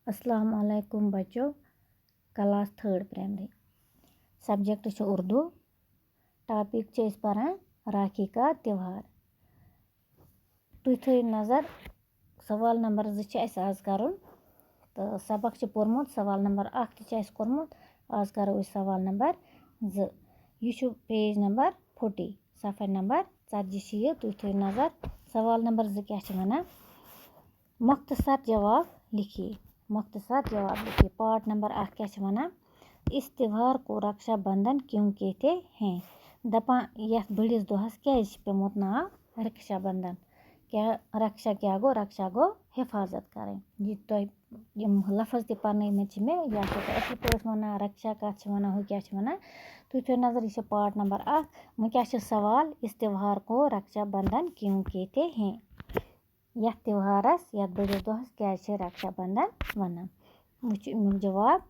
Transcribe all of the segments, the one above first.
अस्सलाम वालेकुम बच्चों। क्लास 3rd प्राइमरी सब्जेक्ट छ उर्दू। टॉपिक छ इस परान राखी का त्यौहार। तुम थो नजर सवाल नंबर 2 छ अस आज करुन तो सबक छ पोरमुत सवाल नंबर 1 छ अस कोरमुत। आज करो इस सवाल नंबर 2 यह पेज नंबर 40 सफा नंबर 40 तुम थो नजर सवाल नंबर 2 क्या छ वनान मुख्तसर जवाब लिखिए। मुख्तसर जवाब लिखिए। पार्ट नंबर 1 क्या छ वनान इस त्योहार को रक्षाबंधन क्यों कहते हैं। दपान यथ बड़िस दोहस क्या पेमुत नाव रक्षाबंधन। क्या रक्षा क्या गो रक्षा गो हिफाजत करें। यह तुम लफज ते पढ़नमत मे या असल पे वनान रक्षा कत वनान हु क्या वनान तुम थो नजर यह पार्ट नंबर 1 वो क्या सवाल इस त्योहार को रक्षाबंधन क्यों कहते हैं। यथ त्योहारस यथ बड़िस दोहस क्या रक्षाबंधन वनान वुच अमुक जवाब।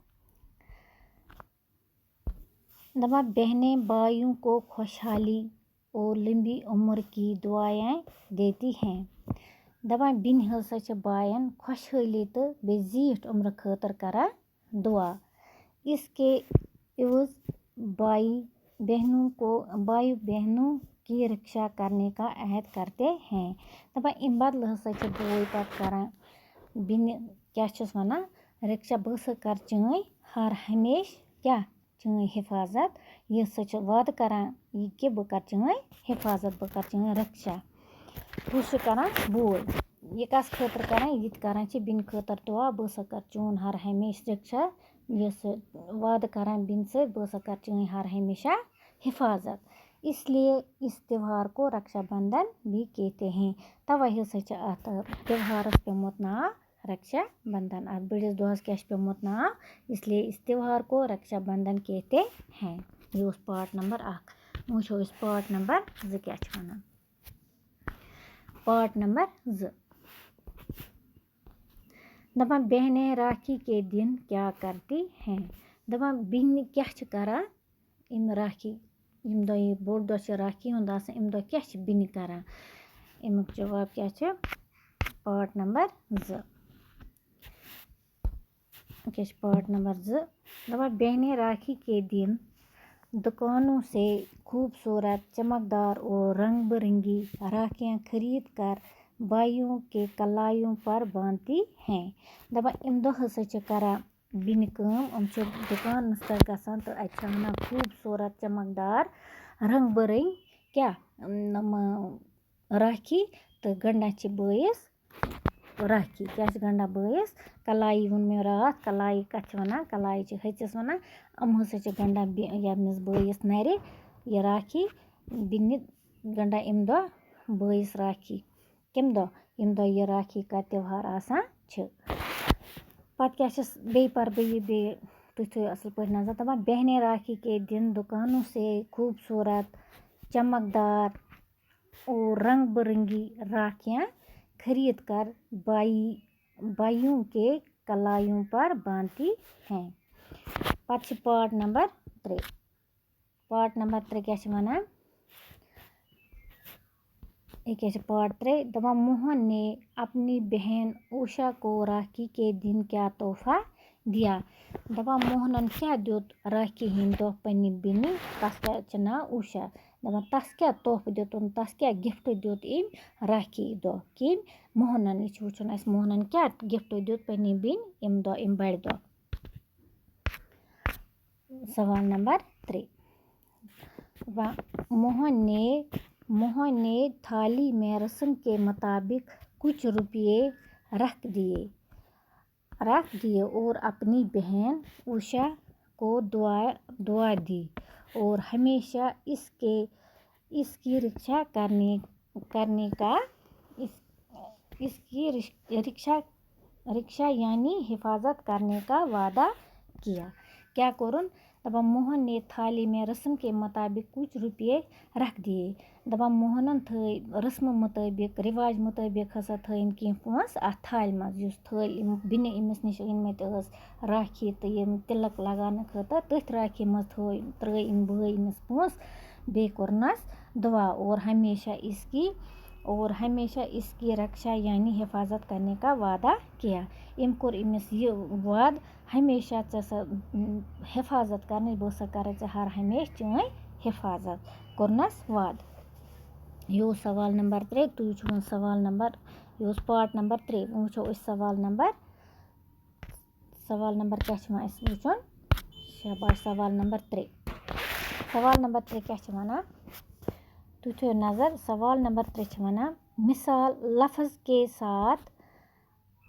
दपा बहनें भाइयों को खुशहाली और लंबी उम्र की दुआएं देती हैं। दपा बिन हसा बायन खुशहाली तो बे जीठ उम्र खतर करा दुआ। इसके इवज भाई बहनों की रक्षा करने का अहद करते हैं। दपा इन बदल हसा बोई पत करान बिन क्या वनान रक्षा बस कर चन हर हमेश क्या चन हिफाजत यह सच वाद करान यह कि बह कर चन हिफाजत बह कर चन रक्षा कुछ करान बोल यह कस खतर करान यह करान बिन खतर दुआ बह सा कर चून हर हमेश रक्षा यह वाद करान बिन से बह सा कर चन हर हमेशा हिफाजत। इसलिए इस त्योहार को रक्षाबंधन भी कहते हैं। तवे हसा त्योहारस पेमुत नाव रक्षाबंधन। अत बड़िस दोहस क्या पेमुत नाव इसलिए इस त्योहार को रक्षाबंधन कहते हैं। यह पार्ट नंबर 1 वो इस पार्ट नंबर 2 क्या वनान। पार्ट नंबर 2 दपान बहनें राखी के दिन क्या करती हैं। दपान बहन क्या करान इम राखी इम दो बोड़ दो राखी हुंद आसान इम दो क्या बहन करान अमुक जवाब क्या पार्ट नंबर 2 क्या पार्ट नंबर 2 दपान बहनें राखी के दिन दुकानों से खूबसूरत चमकदार और रंग बिरंगी राखियां खरीद कर भाइयों के कलाइयों पर बांधती हैं। दपान इम दो हसा करान बिन कम दुकान तक गसान तो अना खूबसूरत चमकदार रंग बिरंग क्या राखी तो गंडा बयस राखी क्या गंडा बयस कलाई वोन मे रात कलाई कत वनान कलाई हचस वनान अम हसा गंडा यमस बयस नर यह राखी बिन गंडा इम दो बयस राखी कम दो इम दो यह राखी का त्योहार आसान पत क्या बे पर बे तुम थो असल पे नजर दपान बहनें राखी के दिन दुकानों से खूबसूरत चमकदार और रंग बिरंगी राखियां खरीद कर भाइयों के कलाइयों पर बांधती हैं। पत पार्ट नंबर 3 पार्ट नंबर 3 क्या वनान क्या पार्ट 3 दपान मोहन ने अपनी बहन उषा को राखी के दिन क्या तोहफा दिया। दपान मोहनन क्या दियोत राखी हिंद दो पन्नी बिन तस क्या नाव उषा दपान तस क्या तोहफ दियोतुन तस क्या गिफ्ट दियोत इम राखी दो किम मोहनन यह वुचन अस मोहनन क्या गिफ्ट दियोत पन्नी बिन इम दो इम बड़ दो। सवाल नंबर 3 मोहन ने थाली में रस्म के मुताबिक कुछ रुपये रख दिए और अपनी बहन उषा को दुआ दी और हमेशा इसकी रक्षा करने का इसकी रक्षा यानी हिफाजत करने का वादा किया। क्या करुन दपान मोहन ने थाली में रस्म के मुताबिक कुछ रुपये रख दिए। दपान मोहनन थ रस्म मुताबिक रिवाज मुताबिक हसा थन कह पोस अ थाल मज थाल बिन अमिस नश अनमत राखी तो यम तिलक लगान खतर तथ राखी मज त्र भाई अमिस पोस बे कोरनस दुआ और हमेशा इसकी और हमेशा इसकी रक्षा यानी हिफाजत करने का वादा किया। इम कोर इमिस ये वाद हमेशा हिफाजत करने बस कर हर हमेशा चें हिफाजत कोरनस वाद। यह सवाल नंबर 3 तुम सवाल नंबर यह पार्ट नंबर 3 वो सवाल नंबर क्या वो शाबाश सवाल नंबर 3 क्या वना तु थो नजर सवाल नंबर 3 वना मिसाल लफ्ज़ के साथ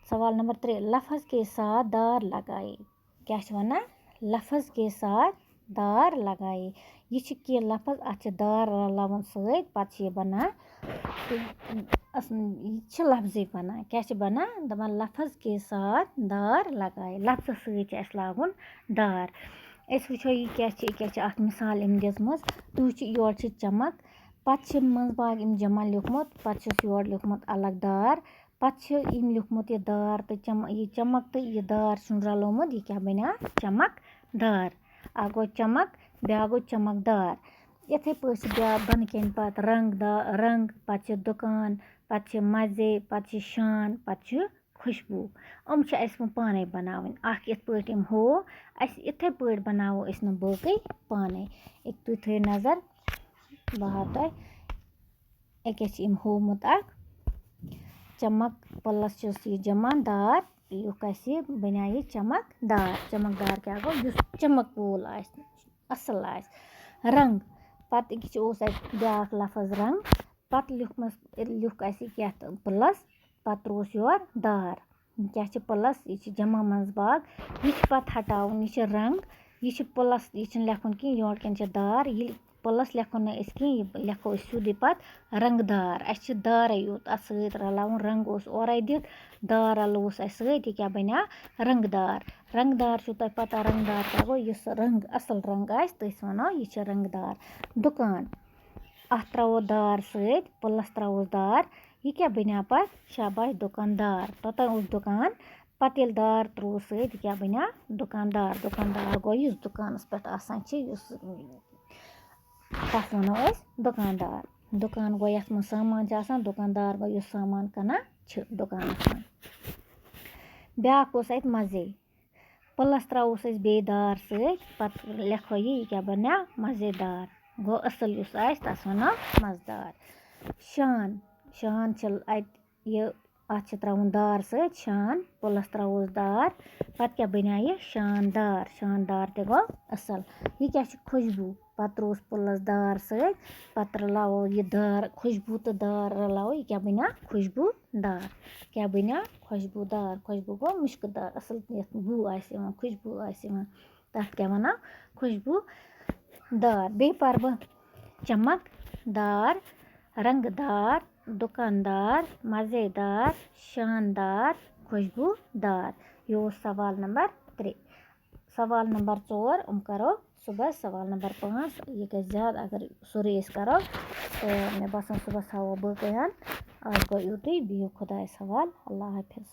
सवाल नंबर 3 लफ्ज़ के साथ दार लगाए क्या वना लफ्ज़ के साथ दार लगाए यह कि लफ्ज़ अत दार रलावन सत पे बना लफ्ज़ बना क्या बना दपान लफ्ज़ के साथ दार लगाए लफ्ज़ सत लागुन दार वो यह क्या मिसाल अम दिज तु योर चमक पे मज बाग अम जमा लिखमुत पे योर लिखमुत अलग दार पे लिखमुत यह दार तो चमक तो यह दार रलोमुत यह क्या बना चमक दार आ गो चमक ब्या गो चमकदार इथे पे बन कन पत रंग पे दुकान पे मज़े पे शान पे खुशबू हम पाने बनावन इत पे हो इथे पे बनावो बाकी पाने तु थो नजर बह हाव तुम अम होमुत चमक प्लस यह जमा दार युक बना यह चमकदार क्या गो चमक वोल असल रंग पत ब्या लफ्ज़ रंग पत लिख क्या प्लस पत त्रोस योर दार क्या प्लस यह जमा मज बाग यह पत हटावन यह रंग यह प्लस यह लेखुन कि योर कन दार ये प्लस लेखुन कह लेखो सीधे पत रंगदार दारे योत अत सत रलावन रंग और दित दार रलोस सत क्या बना रंगदार तुम पता रंगदार क्या गो इस रंग असल रंग तस वनो यह रंगदार दुकान अत त्रो दार सत प्लस त्रोस दार यह क्या बना पत शाबाश दुकानदार तोतन दुकान पत ये दार त्रो सत क्या बना दुकानदार गो इस दुकानस पे तथ वनो दुकान गो ये सामान दुकानदार गो इस सामान कनान दुकान ब्या मज़े प्लस त्रोस बे दार सत पत लेखो यह क्या बना मज़ेदार गो असल तस वनो मज़ेदार शान यह अत त्रोन दार सत शान प्लस त्रोस दार पत क्या बना यह शानदार ते गो असल यह क्या खुशबू पत त्रोस प्लस दार सत पत रलावो यह दार खुशबू तो दार रलावो यह क्या बना खुशबूदार क्या बना खुशबू गो मुश्कदार असल बू खुशबू तथ क्या वना खुशबू दार बे पर बह चमकदार रंगदार दुकानदार मज़ेदार शानदार खुशबूदार यह सवाल नंबर 3 सवाल नंबर 4 करो सुबह सवाल नंबर 5 यह गई ज़्यादा अगर सोरे करो तो मे बसान सुबह हावो बाकी आज गो यूतुई बिहु खुदायस हवाल अल्लाह हाफिज़।